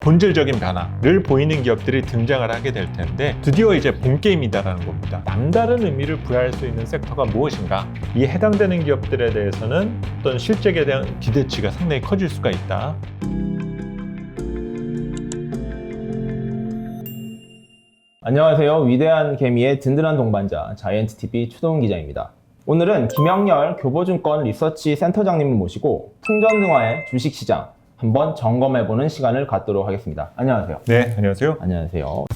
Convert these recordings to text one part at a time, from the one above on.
본질적인 변화를 보이는 기업들이 등장을 하게 될 텐데 드디어 이제 본 게임이다라는 겁니다. 남다른 의미를 부여할 수 있는 섹터가 무엇인가? 이 해당되는 기업들에 대해서는 어떤 실적에 대한 기대치가 상당히 커질 수가 있다. 안녕하세요. 위대한 개미의 든든한 동반자 자이언트TV 추동훈 기자입니다. 오늘은 김영렬 교보증권 리서치 센터장님을 모시고 풍전등화의 주식시장 한번 점검해보는 시간을 갖도록 하겠습니다. 안녕하세요. 네, 안녕하세요. 안녕하세요.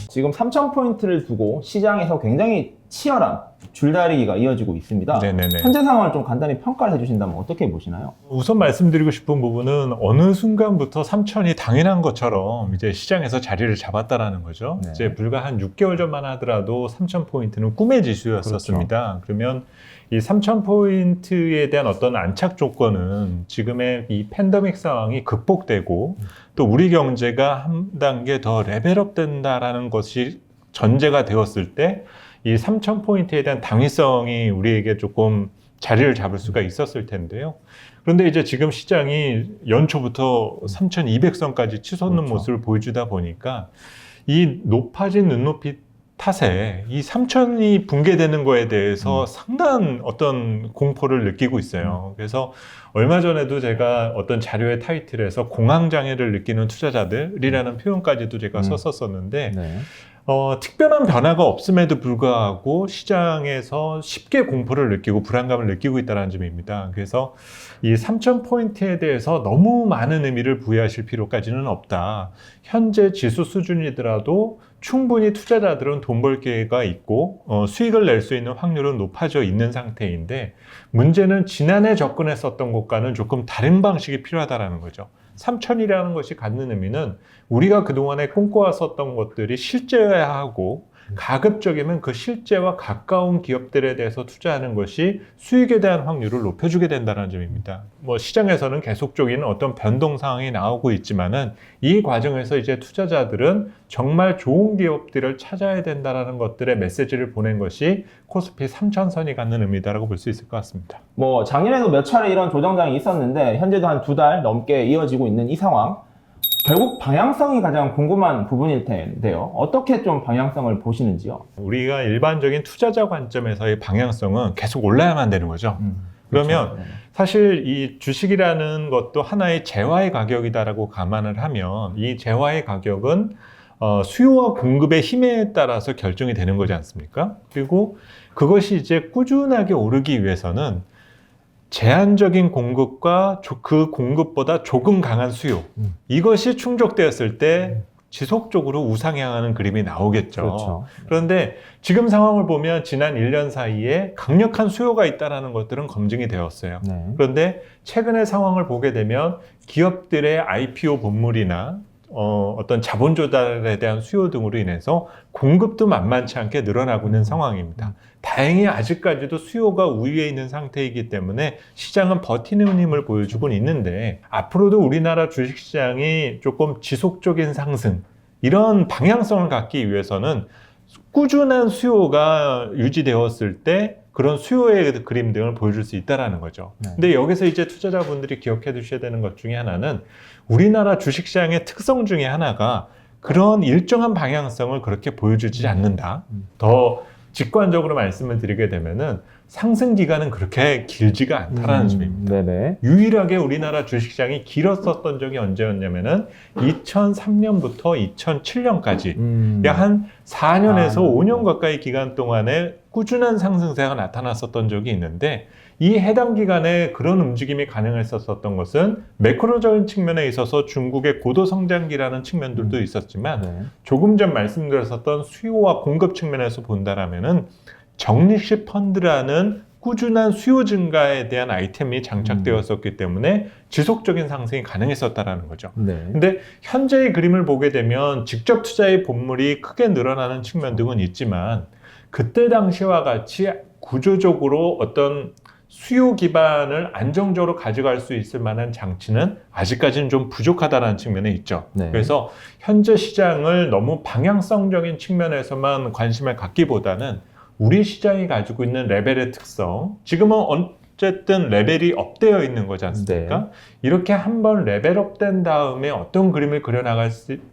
지금 3,000포인트를 두고 시장에서 굉장히 치열한 줄다리기가 이어지고 있습니다. 네네네. 현재 상황을 좀 간단히 평가를 해주신다면 어떻게 보시나요? 우선 말씀드리고 싶은 부분은 어느 순간부터 3,000이 당연한 것처럼 이제 시장에서 자리를 잡았다라는 거죠. 네. 이제 불과 한 6개월 전만 하더라도 3,000포인트는 꿈의 지수였었습니다. 그러면 이 3,000포인트에 대한 어떤 안착 조건은 지금의 이 팬데믹 상황이 극복되고 또 우리 경제가 한 단계 더 레벨업 된다라는 것이 전제가 되었을 때 이 3,000포인트에 대한 당위성이 우리에게 조금 자리를 잡을 수가 있었을 텐데요. 그런데 이제 지금 시장이 연초부터 3,200선까지 치솟는 그렇죠. 모습을 보여주다 보니까 이 높아진 눈높이 탓에 이 3,000이 붕괴되는 거에 대해서 상당한 어떤 공포를 느끼고 있어요. 그래서 얼마 전에도 제가 어떤 자료의 타이틀에서 공황장애를 느끼는 투자자들이라는 표현까지도 제가 썼었었는데 네. 특별한 변화가 없음에도 불구하고 시장에서 쉽게 공포를 느끼고 불안감을 느끼고 있다는 점입니다. 그래서 이 3,000포인트에 대해서 너무 많은 의미를 부여하실 필요까지는 없다. 현재 지수 수준이더라도 충분히 투자자들은 돈 벌 기회가 있고 수익을 낼 수 있는 확률은 높아져 있는 상태인데 문제는 지난해 접근했었던 것과는 조금 다른 방식이 필요하다는 거죠. 3,000이라는 것이 갖는 의미는 우리가 그동안에 꿈꿔왔었던 것들이 실제화하고 가급적이면 그 실제와 가까운 기업들에 대해서 투자하는 것이 수익에 대한 확률을 높여주게 된다는 점입니다. 시장에서는 계속적인 어떤 변동 상황이 나오고 있지만은 이 과정에서 이제 투자자들은 정말 좋은 기업들을 찾아야 된다는 것들의 메시지를 보낸 것이 코스피 3,000선이 갖는 의미다라고 볼 수 있을 것 같습니다. 작년에도 몇 차례 이런 조정장이 있었는데 현재도 한 2달 넘게 이어지고 있는 이 상황, 결국 방향성이 가장 궁금한 부분일 텐데요. 어떻게 좀 방향성을 보시는지요? 우리가 일반적인 투자자 관점에서의 방향성은 계속 올라야만 되는 거죠. 그러면 그렇죠. 사실 이 주식이라는 것도 하나의 재화의 가격이다라고 감안을 하면 이 재화의 가격은 수요와 공급의 힘에 따라서 결정이 되는 거지 않습니까? 그리고 그것이 이제 꾸준하게 오르기 위해서는 제한적인 공급과 그 공급보다 조금 강한 수요, 이것이 충족되었을 때 지속적으로 우상향하는 그림이 나오겠죠. 그렇죠. 그런데 지금 상황을 보면 지난 1년 사이에 강력한 수요가 있다는 것들은 검증이 되었어요. 네. 그런데 최근의 상황을 보게 되면 기업들의 IPO 분물이나 어떤 자본 조달에 대한 수요 등으로 인해서 공급도 만만치 않게 늘어나고 있는 상황입니다. 다행히 아직까지도 수요가 우위에 있는 상태이기 때문에 시장은 버티는 힘을 보여주고 있는데 앞으로도 우리나라 주식시장이 조금 지속적인 상승, 이런 방향성을 갖기 위해서는 꾸준한 수요가 유지되었을 때 그런 수요의 그림 등을 보여줄 수 있다는 거죠. 근데 여기서 이제 투자자분들이 기억해 두셔야 되는 것 중에 하나는 우리나라 주식시장의 특성 중에 하나가 그런 일정한 방향성을 그렇게 보여주지 않는다. 더 직관적으로 말씀을 드리게 되면은 상승 기간은 그렇게 길지가 않다라는 점입니다. 네네. 유일하게 우리나라 주식시장이 길었었던 적이 언제였냐면은 2003년부터 2007년까지 약 한 4년에서 5년 가까이 기간 동안에 꾸준한 상승세가 나타났었던 적이 있는데 이 해당 기간에 그런 움직임이 가능했었던 것은 매크로적인 측면에 있어서 중국의 고도 성장기라는 측면들도 있었지만 조금 전 말씀드렸었던 수요와 공급 측면에서 본다라면은 적립식 펀드라는 꾸준한 수요 증가에 대한 아이템이 장착되었었기 때문에 지속적인 상승이 가능했었다는 거죠. 근데 현재의 그림을 보게 되면 직접 투자의 본물이 크게 늘어나는 측면 등은 있지만 그때 당시와 같이 구조적으로 어떤 수요 기반을 안정적으로 가져갈 수 있을 만한 장치는 아직까지는 좀 부족하다는 측면에 있죠. 그래서 현재 시장을 너무 방향성적인 측면에서만 관심을 갖기보다는 우리 시장이 가지고 있는 레벨의 특성, 지금은 어쨌든 레벨이 업되어 있는 거지 않습니까? 네. 이렇게 한번 레벨업 된 다음에 어떤 그림을 그려나갈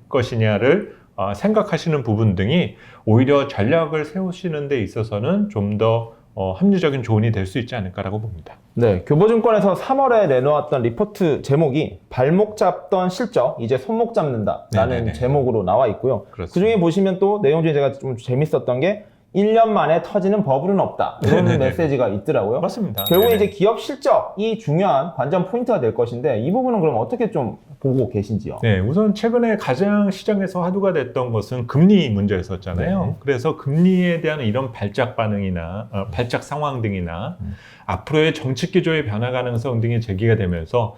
것이냐를 생각하시는 부분 등이 오히려 전략을 세우시는 데 있어서는 좀 더 합리적인 조언이 될 수 있지 않을까라고 봅니다. 네, 교보증권에서 3월에 내놓았던 리포트 제목이 발목 잡던 실적, 이제 손목 잡는다 라는 네네네. 제목으로 나와 있고요. 그렇습니다. 그 중에 보시면 또 내용 중에 제가 좀 재밌었던 게 1년 만에 터지는 버블은 없다. 이런 네네네. 메시지가 있더라고요. 맞습니다. 결국에 네네. 이제 기업 실적이 중요한 관전 포인트가 될 것인데 이 부분은 그럼 어떻게 좀 보고 계신지요? 네, 우선 최근에 가장 시장에서 화두가 됐던 것은 금리 문제였었잖아요. 네. 그래서 금리에 대한 이런 발작 반응이나 발작 상황 등이나 앞으로의 정책 기조의 변화 가능성 등이 제기가 되면서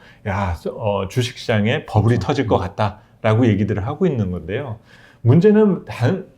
주식시장에 버블이 터질 것 같다라고 얘기들을 하고 있는 건데요. 문제는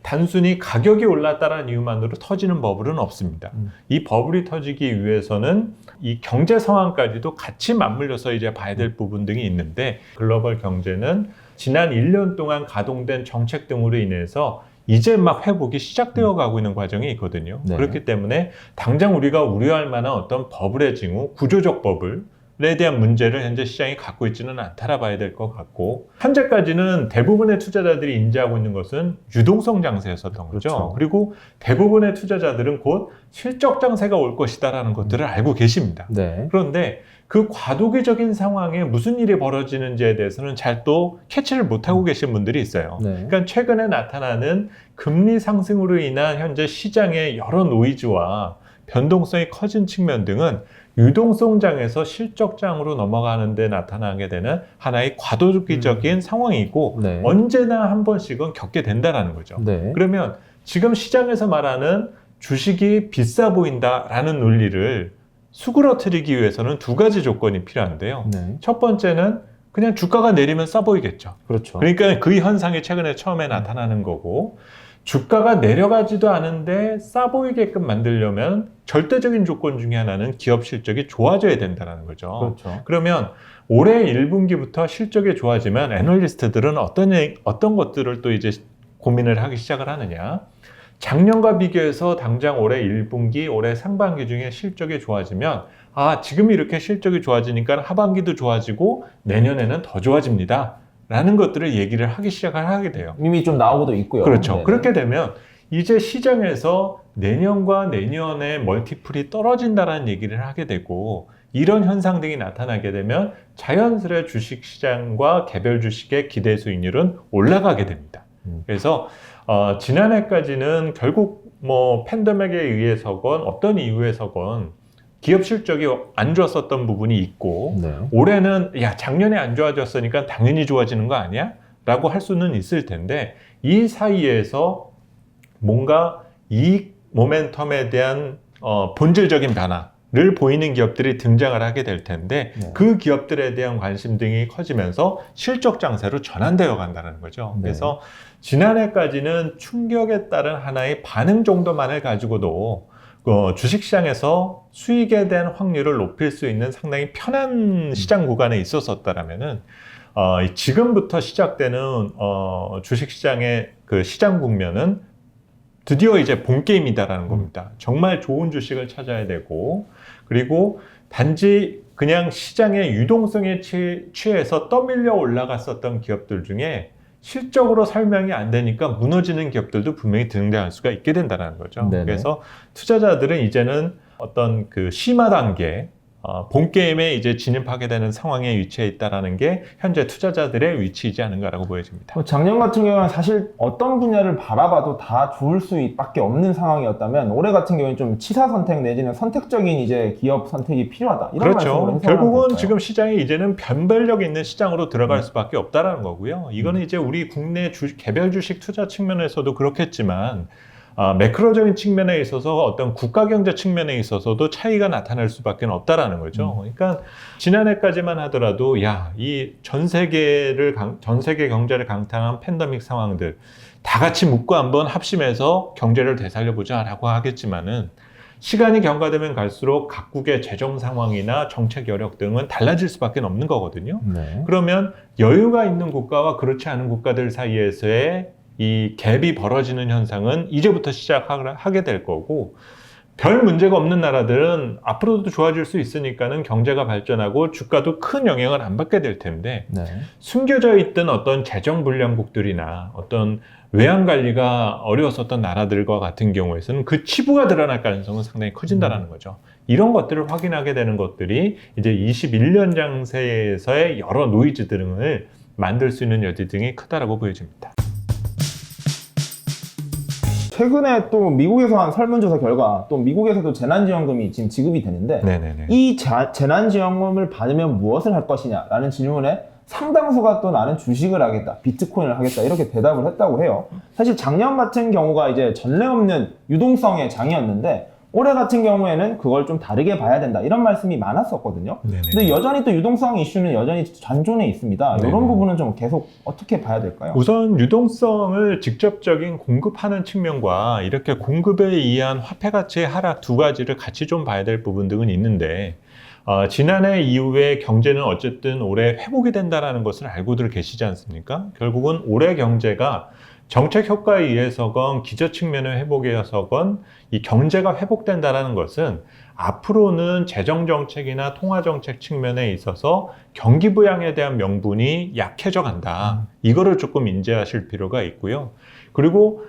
단순히 가격이 올랐다는 이유만으로 터지는 버블은 없습니다. 이 버블이 터지기 위해서는 이 경제 상황까지도 같이 맞물려서 이제 봐야 될 부분 등이 있는데 글로벌 경제는 지난 1년 동안 가동된 정책 등으로 인해서 이제 막 회복이 시작되어 가고 있는 과정이 있거든요. 네. 그렇기 때문에 당장 우리가 우려할 만한 어떤 버블의 징후, 구조적 버블에 대한 문제를 현재 시장이 갖고 있지는 않다라 봐야 될 것 같고 현재까지는 대부분의 투자자들이 인지하고 있는 것은 유동성 장세였었던 거죠. 그렇죠. 그리고 대부분의 투자자들은 곧 실적 장세가 올 것이다라는 것들을 알고 계십니다. 네. 그런데 그 과도기적인 상황에 무슨 일이 벌어지는지에 대해서는 잘 또 캐치를 못하고 계신 분들이 있어요. 네. 그러니까 최근에 나타나는 금리 상승으로 인한 현재 시장의 여러 노이즈와 변동성이 커진 측면 등은 유동성장에서 실적장으로 넘어가는 데 나타나게 되는 하나의 과도기적인 상황이고 네. 언제나 한 번씩은 겪게 된다는 거죠. 네. 그러면 지금 시장에서 말하는 주식이 비싸 보인다라는 논리를 수그러뜨리기 위해서는 두 가지 조건이 필요한데요. 네. 첫 번째는 그냥 주가가 내리면 싸 보이겠죠. 그렇죠. 그러니까 그 현상이 최근에 처음에 나타나는 거고 주가가 내려가지도 않은데 싸 보이게끔 만들려면 절대적인 조건 중에 하나는 기업 실적이 좋아져야 된다는 거죠. 그렇죠. 그러면 올해 1분기부터 실적이 좋아지면 애널리스트들은 어떤 것들을 또 이제 고민을 하기 시작을 하느냐. 작년과 비교해서 당장 올해 1분기, 올해 상반기 중에 실적이 좋아지면 지금 이렇게 실적이 좋아지니까 하반기도 좋아지고 내년에는 더 좋아집니다. 라는 것들을 얘기를 하기 시작을 하게 돼요. 이미 좀 나오고도 있고요. 그렇죠. 네네. 그렇게 되면 이제 시장에서 내년과 내년의 멀티플이 떨어진다는 얘기를 하게 되고 이런 현상 등이 나타나게 되면 자연스레 주식시장과 개별 주식의 기대 수익률은 올라가게 됩니다. 그래서 지난해까지는 결국 뭐 팬데믹에 의해서건 어떤 이유에서건 기업 실적이 안 좋았었던 부분이 있고 네. 올해는 작년에 안 좋아졌으니까 당연히 좋아지는 거 아니야? 라고 할 수는 있을 텐데 이 사이에서 뭔가 이익 모멘텀에 대한 본질적인 변화를 보이는 기업들이 등장을 하게 될 텐데 네. 그 기업들에 대한 관심 등이 커지면서 실적 장세로 전환되어 간다는 거죠. 네. 그래서 지난해까지는 충격에 따른 하나의 반응 정도만을 가지고도 주식시장에서 수익에 대한 확률을 높일 수 있는 상당히 편한 시장 구간에 있었었다라면은 지금부터 시작되는 주식시장의 그 시장 국면은 드디어 이제 본 게임이다라는 겁니다. 정말 좋은 주식을 찾아야 되고 그리고 단지 그냥 시장의 유동성에 취해서 떠밀려 올라갔었던 기업들 중에 실적으로 설명이 안 되니까 무너지는 기업들도 분명히 등장할 수가 있게 된다는 거죠. 네네. 그래서 투자자들은 이제는 어떤 그 심화 단계, 본 게임에 이제 진입하게 되는 상황에 위치해 있다라는 게 현재 투자자들의 위치이지 않은가라고 보여집니다. 작년 같은 경우는 사실 어떤 분야를 바라봐도 다 좋을 수밖에 없는 상황이었다면 올해 같은 경우는 좀 치사 선택 내지는 선택적인 이제 기업 선택이 필요하다. 이런 말씀으로 그렇죠. 해석하면 결국은 될까요? 지금 시장이 이제는 변별력 있는 시장으로 들어갈 수밖에 없다라는 거고요. 이거는 이제 우리 국내 개별 주식 투자 측면에서도 그렇겠지만 매크로적인 측면에 있어서 어떤 국가 경제 측면에 있어서도 차이가 나타날 수밖에 없다라는 거죠. 그러니까 지난해까지만 하더라도 이 전 세계 경제를 강타한 팬데믹 상황들 다 같이 묶고 한번 합심해서 경제를 되살려보자라고 하겠지만은 시간이 경과되면 갈수록 각국의 재정 상황이나 정책 여력 등은 달라질 수밖에 없는 거거든요. 네. 그러면 여유가 있는 국가와 그렇지 않은 국가들 사이에서의 이 갭이 벌어지는 현상은 이제부터 시작하게 될 거고 별 문제가 없는 나라들은 앞으로도 좋아질 수 있으니까는 경제가 발전하고 주가도 큰 영향을 안 받게 될 텐데 네. 숨겨져 있던 어떤 재정 불량국들이나 어떤 외환 관리가 어려웠었던 나라들과 같은 경우에서는 그 치부가 드러날 가능성은 상당히 커진다는 거죠. 이런 것들을 확인하게 되는 것들이 이제 21년 장세에서의 여러 노이즈 등을 만들 수 있는 여지 등이 크다라고 보여집니다. 최근에 또 미국에서 한 설문조사 결과 또 미국에서도 재난지원금이 지금 지급이 되는데 네네네. 이 재난지원금을 받으면 무엇을 할 것이냐라는 질문에 상당수가 또 나는 주식을 하겠다, 비트코인을 하겠다 이렇게 대답을 했다고 해요. 사실 작년 같은 경우가 이제 전례 없는 유동성의 장이었는데 올해 같은 경우에는 그걸 좀 다르게 봐야 된다 이런 말씀이 많았었거든요. 네네. 근데 여전히 또 유동성 이슈는 여전히 잔존해 있습니다. 네네. 이런 부분은 좀 계속 어떻게 봐야 될까요? 우선 유동성을 직접적인 공급하는 측면과 이렇게 공급에 의한 화폐 가치의 하락 두 가지를 같이 좀 봐야 될 부분 등은 있는데 지난해 이후에 경제는 어쨌든 올해 회복이 된다는 것을 알고들 계시지 않습니까? 결국은 올해 경제가 정책 효과에 의해서건 기저 측면의 회복에 의해서건 이 경제가 회복된다는 것은 앞으로는 재정정책이나 통화정책 측면에 있어서 경기 부양에 대한 명분이 약해져 간다. 이거를 조금 인지하실 필요가 있고요. 그리고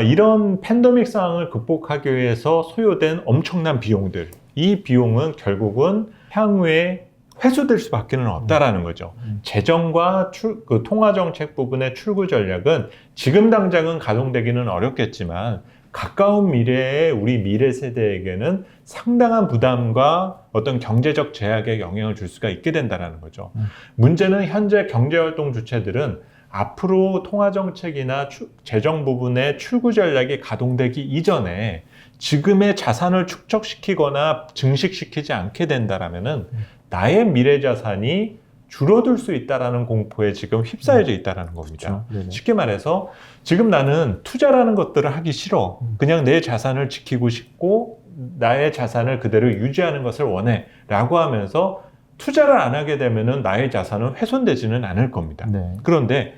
이런 팬데믹 상황을 극복하기 위해서 소요된 엄청난 비용들, 이 비용은 결국은 향후에 회수될 수밖에 없다라는 거죠. 재정과 그 통화정책 부분의 출구 전략은 지금 당장은 가동되기는 어렵겠지만 가까운 미래에 우리 미래 세대에게는 상당한 부담과 어떤 경제적 제약에 영향을 줄 수가 있게 된다는 거죠. 문제는 현재 경제활동 주체들은 앞으로 통화정책이나 재정 부분의 출구 전략이 가동되기 이전에 지금의 자산을 축적시키거나 증식시키지 않게 된다라면은 나의 미래 자산이 줄어들 수 있다라는 공포에 지금 휩싸여져 있다라는 겁니다. 그렇죠. 쉽게 말해서 지금 나는 투자라는 것들을 하기 싫어. 그냥 내 자산을 지키고 싶고 나의 자산을 그대로 유지하는 것을 원해 라고 하면서 투자를 안 하게 되면은 나의 자산은 훼손되지는 않을 겁니다. 네. 그런데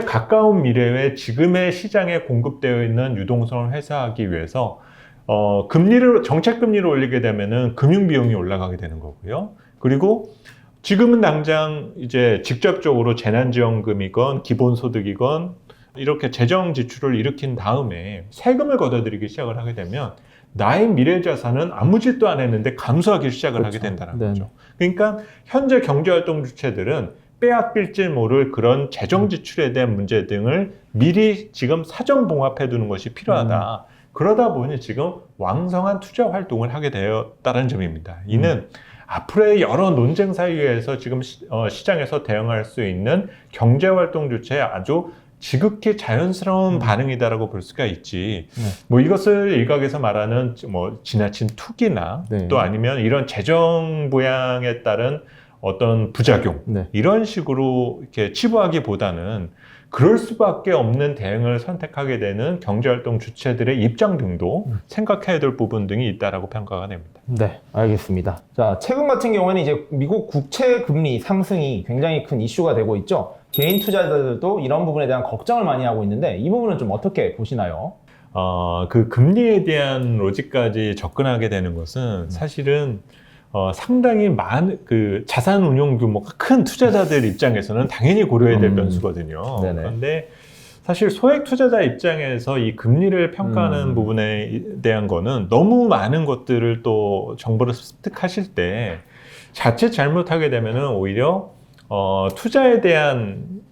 가까운 미래에 지금의 시장에 공급되어 있는 유동성을 회수하기 위해서 정책 금리를 올리게 되면은 금융 비용이 올라가게 되는 거고요. 그리고 지금은 당장 이제 직접적으로 재난지원금이건 기본소득이건 이렇게 재정 지출을 일으킨 다음에 세금을 걷어들이기 시작을 하게 되면 나의 미래 자산은 아무 짓도 안 했는데 감소하기 시작을 그렇죠. 하게 된다는 네. 거죠. 그러니까 현재 경제활동 주체들은 빼앗길지 모를 그런 재정 지출에 대한 문제 등을 미리 지금 사전 봉합해 두는 것이 필요하다. 그러다 보니 지금 왕성한 투자 활동을 하게 되었다는 점입니다. 이는 앞으로의 여러 논쟁 사이에서 지금 시장에서 대응할 수 있는 경제활동 주체의 아주 지극히 자연스러운 반응이다라고 볼 수가 있지. 뭐 이것을 일각에서 말하는 뭐 지나친 투기나 네. 또 아니면 이런 재정 부양에 따른 어떤 부작용 네. 이런 식으로 이렇게 치부하기보다는 그럴 수밖에 없는 대응을 선택하게 되는 경제활동 주체들의 입장 등도 생각해야 될 부분 등이 있다라고 평가가 됩니다. 네, 알겠습니다. 자, 최근 같은 경우에는 이제 미국 국채 금리 상승이 굉장히 큰 이슈가 되고 있죠. 개인 투자자들도 이런 부분에 대한 걱정을 많이 하고 있는데 이 부분은 좀 어떻게 보시나요? 그 금리에 대한 로직까지 접근하게 되는 것은 사실은 상당히 많은 그 자산 운용 규모가 큰 투자자들 입장에서는 당연히 고려해야 될 변수거든요. 네네. 그런데 사실 소액 투자자 입장에서 이 금리를 평가하는 부분에 대한 거는 너무 많은 것들을 또 정보를 습득하실 때 자칫 잘못하게 되면은 오히려 투자에 대한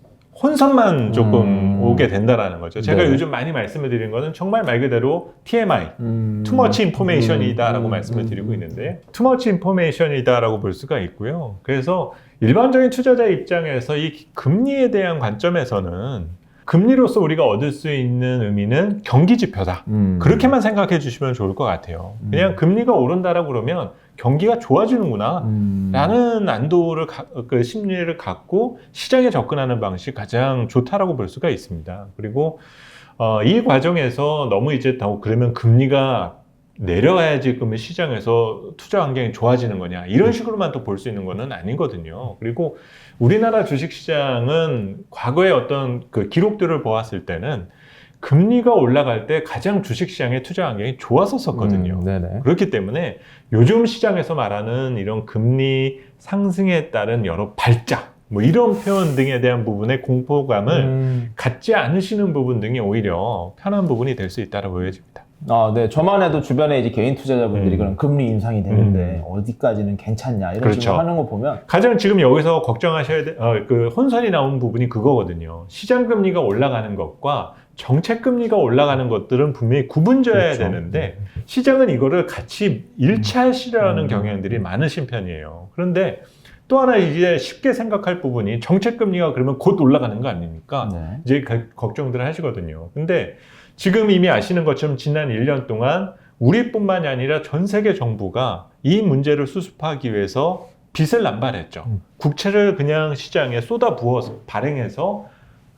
혼선만 조금 오게 된다라는 거죠. 제가 네네. 요즘 많이 말씀을 드린 거는 정말 말 그대로 TMI, Too Much Information이다라고 말씀을 드리고 있는데 Too Much Information이다라고 볼 수가 있고요. 그래서 일반적인 투자자 입장에서 이 금리에 대한 관점에서는 금리로서 우리가 얻을 수 있는 의미는 경기 지표다. 그렇게만 생각해 주시면 좋을 것 같아요. 그냥 금리가 오른다라고 그러면 경기가 좋아지는구나 라는 안도를 그 심리를 갖고 시장에 접근하는 방식이 가장 좋다라고 볼 수가 있습니다. 그리고 이 과정에서 너무 이제 그러면 금리가 내려와야지 그러면 시장에서 투자 환경이 좋아지는 거냐 이런 식으로만 또 볼 수 있는 거는 아니거든요. 그리고 우리나라 주식시장은 과거의 어떤 그 기록들을 보았을 때는 금리가 올라갈 때 가장 주식시장의 투자 환경이 좋았었거든요. 네네. 그렇기 때문에 요즘 시장에서 말하는 이런 금리 상승에 따른 여러 발작, 뭐 이런 표현 등에 대한 부분의 공포감을 갖지 않으시는 부분 등이 오히려 편한 부분이 될 수 있다고 보여집니다. 네. 저만 해도 주변에 이제 개인 투자자분들이 그런 금리 인상이 되는데 어디까지는 괜찮냐 이런 그렇죠. 식으로 하는 거 보면 가장 지금 여기서 걱정하셔야 돼, 그 혼선이 나온 부분이 그거거든요. 시장 금리가 올라가는 것과 정책 금리가 올라가는 것들은 분명히 구분져야 그렇죠. 되는데 시장은 이거를 같이 일치하시려는 경향들이 많으신 편이에요. 그런데 또 하나 이제 쉽게 생각할 부분이 정책 금리가 그러면 곧 올라가는 거 아닙니까? 네. 이제 걱정들을 하시거든요. 근데 지금 이미 아시는 것처럼 지난 1년 동안 우리뿐만이 아니라 전 세계 정부가 이 문제를 수습하기 위해서 빚을 남발했죠. 국채를 그냥 시장에 쏟아 부어서 발행해서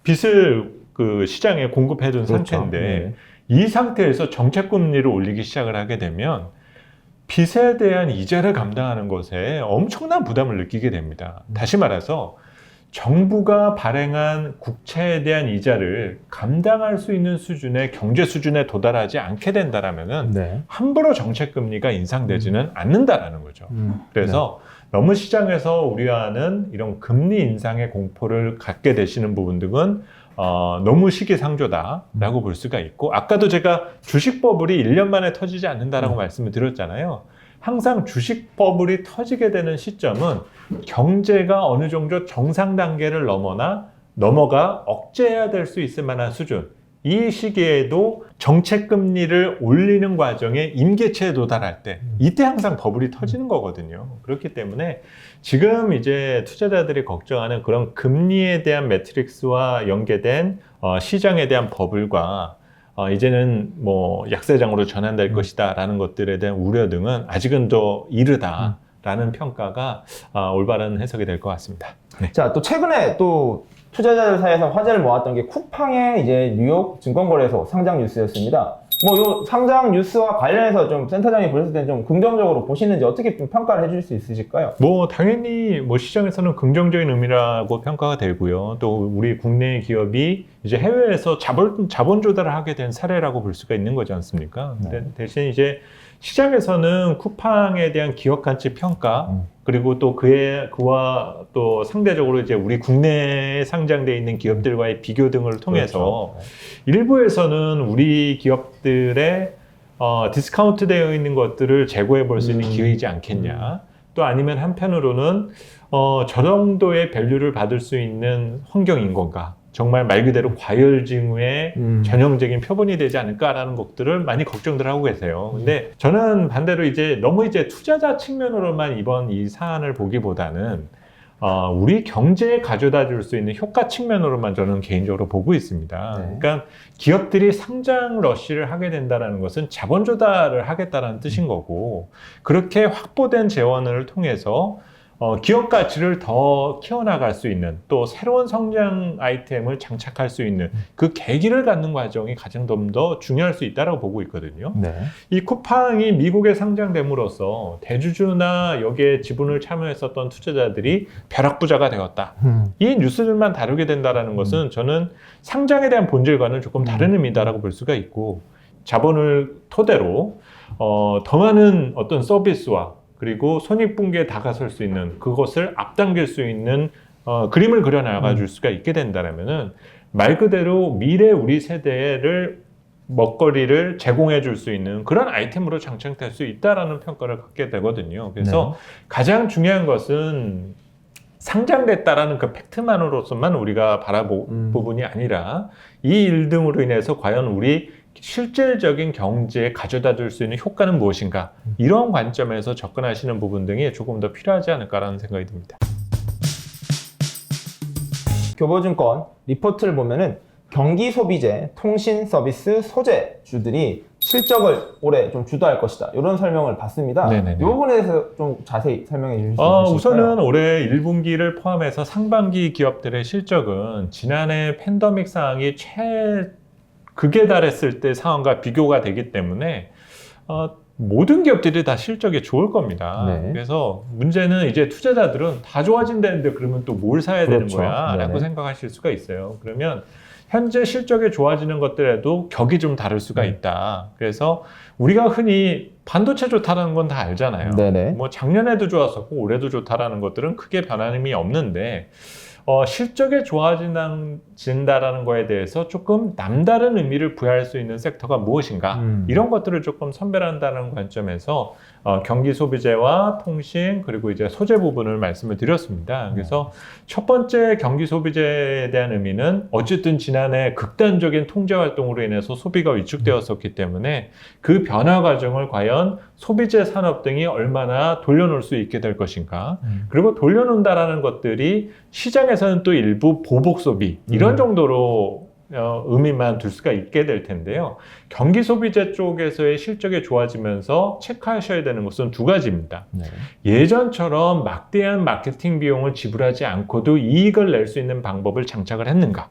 빚을 그 시장에 공급해둔 그렇죠. 상태인데 네. 이 상태에서 정책 금리를 올리기 시작을 하게 되면 빚에 대한 이자를 감당하는 것에 엄청난 부담을 느끼게 됩니다. 다시 말해서 정부가 발행한 국채에 대한 이자를 감당할 수 있는 수준의 경제 수준에 도달하지 않게 된다라면은 네. 함부로 정책 금리가 인상되지는 않는다라는 거죠. 그래서 너무 시장에서 우려하는 이런 금리 인상의 공포를 갖게 되시는 부분 등은 너무 시기상조다라고 볼 수가 있고, 아까도 제가 주식 버블이 1년 만에 터지지 않는다라고 말씀을 드렸잖아요. 항상 주식 버블이 터지게 되는 시점은 경제가 어느 정도 정상 단계를 넘어가 억제해야 될 수 있을 만한 수준, 이 시기에도 정책 금리를 올리는 과정에 임계치에 도달할 때 이때 항상 버블이 터지는 거거든요. 그렇기 때문에 지금 이제 투자자들이 걱정하는 그런 금리에 대한 매트릭스와 연계된 시장에 대한 버블과 이제는 뭐 약세장으로 전환될 것이다 라는 것들에 대한 우려 등은 아직은 더 이르다 라는 평가가 올바른 해석이 될 것 같습니다. 네. 자, 또 최근에 또 투자자들 사이에서 화제를 모았던 게 쿠팡의 이제 뉴욕 증권거래소 상장 뉴스였습니다. 뭐 요 상장 뉴스와 관련해서 좀 센터장이 보셨을 때는 좀 긍정적으로 보시는지 어떻게 좀 평가를 해줄 수 있으실까요? 뭐 당연히 뭐 시장에서는 긍정적인 의미라고 평가가 되고요. 또 우리 국내 기업이 이제 해외에서 자본 조달을 하게 된 사례라고 볼 수가 있는 거지 않습니까? 근데 대신 이제 시장에서는 쿠팡에 대한 기업 가치 평가 그리고 또 그와 또 상대적으로 이제 우리 국내에 상장되어 있는 기업들과의 비교 등을 통해서 그렇죠. 일부에서는 우리 기업들의 디스카운트 되어 있는 것들을 재고해 볼 수 있는 기회이지 않겠냐. 또 아니면 한편으로는 저 정도의 밸류를 받을 수 있는 환경인 건가. 정말 말 그대로 과열징후의 전형적인 표본이 되지 않을까라는 것들을 많이 걱정들 하고 계세요. 근데 저는 반대로 이제 너무 이제 투자자 측면으로만 이번 이 사안을 보기보다는 우리 경제에 가져다 줄 수 있는 효과 측면으로만 저는 개인적으로 보고 있습니다. 네. 그러니까 기업들이 상장 러쉬를 하게 된다는 것은 자본 조달을 하겠다는 뜻인 거고, 그렇게 확보된 재원을 통해서 기업 가치를 더 키워나갈 수 있는, 또 새로운 성장 아이템을 장착할 수 있는 그 계기를 갖는 과정이 가장 좀 더 중요할 수 있다고 보고 있거든요. 네. 이 쿠팡이 미국에 상장됨으로써 대주주나 여기에 지분을 참여했었던 투자자들이 벼락부자가 되었다. 이 뉴스들만 다루게 된다는 것은 저는 상장에 대한 본질과는 조금 다른 의미다라고 볼 수가 있고, 자본을 토대로 더 많은 어떤 서비스와 그리고 손익분기에 다가설 수 있는, 그것을 앞당길 수 있는 그림을 그려나가 줄 수가 있게 된다면은 말 그대로 미래 우리 세대를 먹거리를 제공해 줄 수 있는 그런 아이템으로 장착될 수 있다라는 평가를 갖게 되거든요. 그래서 가장 중요한 것은 상장됐다라는 그 팩트만으로서만 우리가 바라볼 부분이 아니라 이 일 등으로 인해서 과연 우리 실질적인 경제에 가져다 줄 수 있는 효과는 무엇인가, 이런 관점에서 접근하시는 부분 등이 조금 더 필요하지 않을까라는 생각이 듭니다. 교보증권 리포트를 보면은 경기 소비재, 통신 서비스, 소재주들이 실적을 올해 좀 주도할 것이다, 이런 설명을 받습니다. 네네네. 이 부분에 대해서 좀 자세히 설명해 주실 수 있을까요? 우선은 올해 1분기를 포함해서 상반기 기업들의 실적은 지난해 팬데믹 상황이 극에 달했을 때 상황과 비교가 되기 때문에 모든 기업들이 다 실적이 좋을 겁니다. 네. 그래서 문제는 이제 투자자들은 다 좋아진다는데 그러면 또 뭘 사야 되는 그렇죠. 거야? 라고 네네. 생각하실 수가 있어요. 그러면 현재 실적이 좋아지는 것들에도 격이 좀 다를 수가 있다. 그래서 우리가 흔히 반도체 좋다라는 건 다 알잖아요. 네네. 뭐 작년에도 좋았었고 올해도 좋다라는 것들은 크게 변함이 없는데 실적이 좋아진다라는 거에 대해서 조금 남다른 의미를 부여할 수 있는 섹터가 무엇인가 이런 것들을 조금 선별한다는 관점에서 경기 소비재와 통신 그리고 이제 소재 부분을 말씀을 드렸습니다. 그래서 첫 번째 경기 소비재에 대한 의미는 어쨌든 지난해 극단적인 통제 활동으로 인해서 소비가 위축되었었기 때문에 그 변화 과정을 과연 소비재 산업 등이 얼마나 돌려놓을 수 있게 될 것인가. 그리고 돌려놓는다라는 것들이 시장에서는 또 일부 보복 소비 이런 정도로 의미만 둘 수가 있게 될 텐데요. 경기 소비재 쪽에서의 실적이 좋아지면서 체크하셔야 되는 것은 두 가지입니다. 네. 예전처럼 막대한 마케팅 비용을 지불하지 않고도 이익을 낼 수 있는 방법을 장착을 했는가.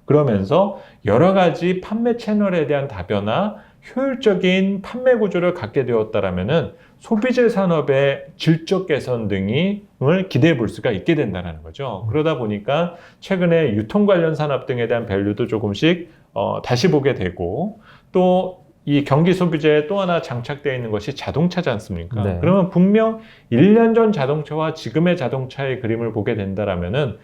그러면서 여러 가지 판매 채널에 대한 다변화, 효율적인 판매 구조를 갖게 되었다라면은 소비재 산업의 질적 개선 등을 기대해 볼 수가 있게 된다는 거죠. 그러다 보니까 최근에 유통 관련 산업 등에 대한 밸류도 조금씩 다시 보게 되고 또 이 경기 소비재에 또 하나 장착되어 있는 것이 자동차지 않습니까? 네. 그러면 분명 1년 전 자동차와 지금의 자동차의 그림을 보게 된다라면은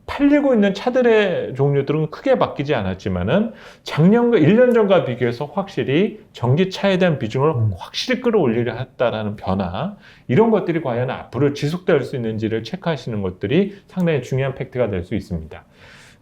팔리고 있는 차들의 종류들은 크게 바뀌지 않았지만은 작년과 1년 전과 비교해서 확실히 전기차에 대한 비중을 확실히 끌어올리려 했다라는 변화 이런 것들이 과연 앞으로 지속될 수 있는지를 체크하시는 것들이 상당히 중요한 팩트가 될 수 있습니다.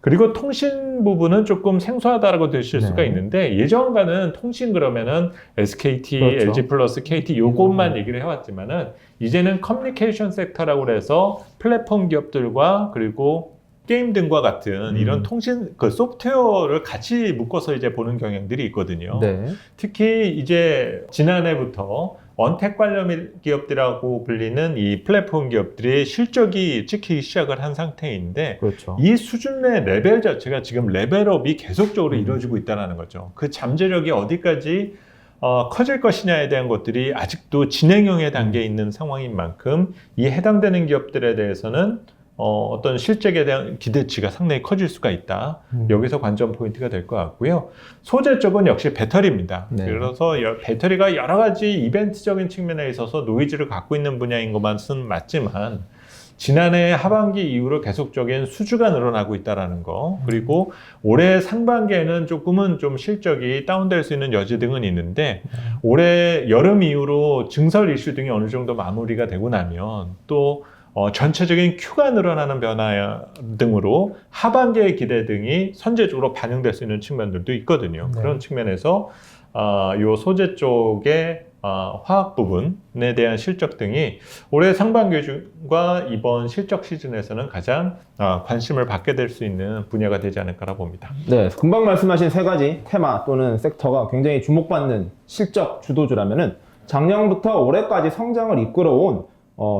그리고 통신 부분은 조금 생소하다라고 드실 수가 있는데 예전과는 통신 그러면은 SKT, 그렇죠. LG 플러스, KT 요것만 얘기를 해왔지만은 이제는 커뮤니케이션 섹터라고 해서 플랫폼 기업들과 그리고 게임 등과 같은 이런 통신 그 소프트웨어를 같이 묶어서 이제 보는 경향들이 있거든요. 네. 특히 이제 지난해부터 언택 관련 기업들이라고 불리는 이 플랫폼 기업들이 실적이 찍히기 시작을 한 상태인데 그렇죠. 이 수준의 레벨 자체가 지금 레벨업이 계속적으로 이루어지고 있다는 거죠. 그 잠재력이 어디까지 커질 것이냐에 대한 것들이 아직도 진행형의 단계에 있는 상황인 만큼 이 해당되는 기업들에 대해서는 어떤 실적에 대한 기대치가 상당히 커질 수가 있다. 여기서 관전 포인트가 될 것 같고요. 소재 쪽은 역시 배터리입니다. 네. 그래서 배터리가 여러 가지 이벤트적인 측면에 있어서 노이즈를 갖고 있는 분야인 것만은 맞지만 지난해 하반기 이후로 계속적인 수주가 늘어나고 있다는 거 그리고 올해 상반기에는 조금은 좀 실적이 다운될 수 있는 여지 등은 있는데 올해 여름 이후로 증설 이슈 등이 어느 정도 마무리가 되고 나면 또 전체적인 큐가 늘어나는 변화 등으로 하반기의 기대 등이 선제적으로 반영될 수 있는 측면들도 있거든요. 네. 그런 측면에서 요 소재 쪽의 화학 부분에 대한 실적 등이 올해 상반기와 이번 실적 시즌에서는 가장 관심을 받게 될 수 있는 분야가 되지 않을까라 봅니다. 네, 금방 말씀하신 세 가지 테마 또는 섹터가 굉장히 주목받는 실적 주도주라면은 작년부터 올해까지 성장을 이끌어온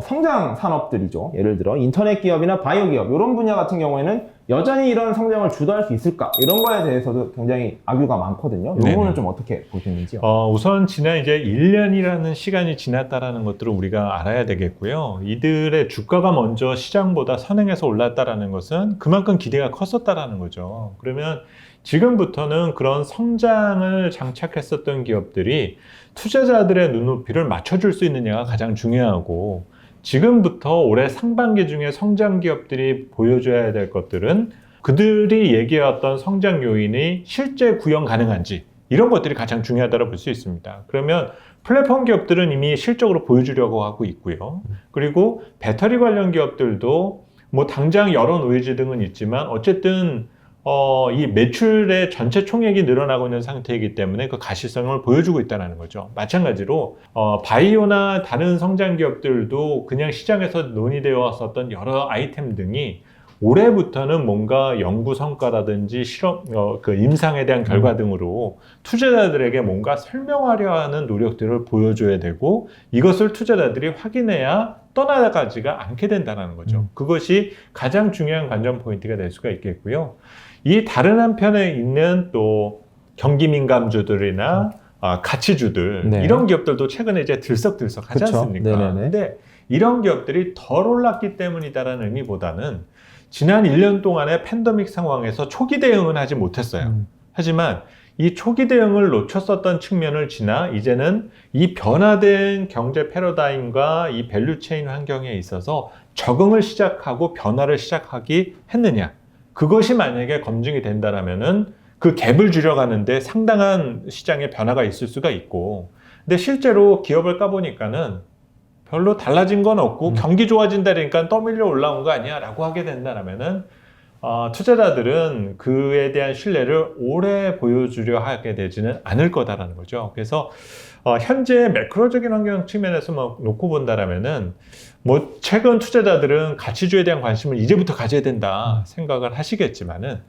성장 산업들이죠. 예를 들어 인터넷 기업이나 바이오 기업 이런 분야 같은 경우에는 여전히 이런 성장을 주도할 수 있을까? 이런 거에 대해서도 굉장히 악유가 많거든요. 이 부분은 좀 어떻게 보시는지요? 우선 지난 이제 1년이라는 시간이 지났다라는 것들을 우리가 알아야 되겠고요. 이들의 주가가 먼저 시장보다 선행해서 올랐다라는 것은 그만큼 기대가 컸었다라는 거죠. 그러면 지금부터는 그런 성장을 장착했었던 기업들이 투자자들의 눈높이를 맞춰줄 수 있느냐가 가장 중요하고 지금부터 올해 상반기 중에 성장 기업들이 보여줘야 될 것들은 그들이 얘기해왔던 성장 요인이 실제 구현 가능한지 이런 것들이 가장 중요하다고 볼 수 있습니다. 그러면 플랫폼 기업들은 이미 실적으로 보여주려고 하고 있고요. 그리고 배터리 관련 기업들도 뭐 당장 여러 노이즈 등은 있지만 어쨌든 이 매출의 전체 총액이 늘어나고 있는 상태이기 때문에 그 가시성을 보여주고 있다는 거죠. 마찬가지로 바이오나 다른 성장 기업들도 그냥 시장에서 논의되어 왔었던 여러 아이템 등이 올해부터는 뭔가 연구 성과라든지 실험, 그 임상에 대한 결과 등으로 투자자들에게 뭔가 설명하려 하는 노력들을 보여줘야 되고 이것을 투자자들이 확인해야 떠나가지가 않게 된다는 거죠. 그것이 가장 중요한 관전 포인트가 될 수가 있겠고요. 이 다른 한편에 있는 또 경기 민감주들이나 가치주들 네. 이런 기업들도 최근에 이제 들썩들썩하지 그쵸? 않습니까? 네네네. 근데 이런 기업들이 덜 올랐기 때문이다라는 의미보다는 지난 1년 동안의 팬데믹 상황에서 초기 대응은 하지 못했어요. 하지만 이 초기 대응을 놓쳤었던 측면을 지나 이제는 이 변화된 경제 패러다임과 이 밸류체인 환경에 있어서 적응을 시작하고 변화를 시작하기 했느냐. 그것이 만약에 검증이 된다라면은 그 갭을 줄여가는데 상당한 시장의 변화가 있을 수가 있고, 근데 실제로 기업을 까보니까는 별로 달라진 건 없고 경기 좋아진다니까 떠밀려 올라온 거 아니야 라고 하게 된다라면은 투자자들은 그에 대한 신뢰를 오래 보여주려 하게 되지는 않을 거다라는 거죠. 그래서 현재 매크로적인 환경 측면에서 놓고 본다라면은 뭐 최근 투자자들은 가치주에 대한 관심을 이제부터 가져야 된다 생각을 하시겠지만은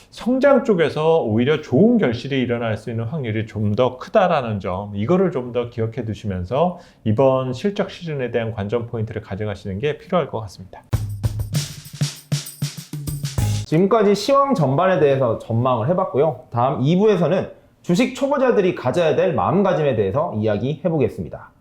성장 쪽에서 오히려 좋은 결실이 일어날 수 있는 확률이 좀 더 크다라는 점, 이거를 좀 더 기억해 두시면서 이번 실적 시즌에 대한 관전 포인트를 가져가시는 게 필요할 것 같습니다. 지금까지 시황 전반에 대해서 전망을 해봤고요. 다음 2부에서는 주식 초보자들이 가져야 될 마음가짐에 대해서 이야기해 보겠습니다.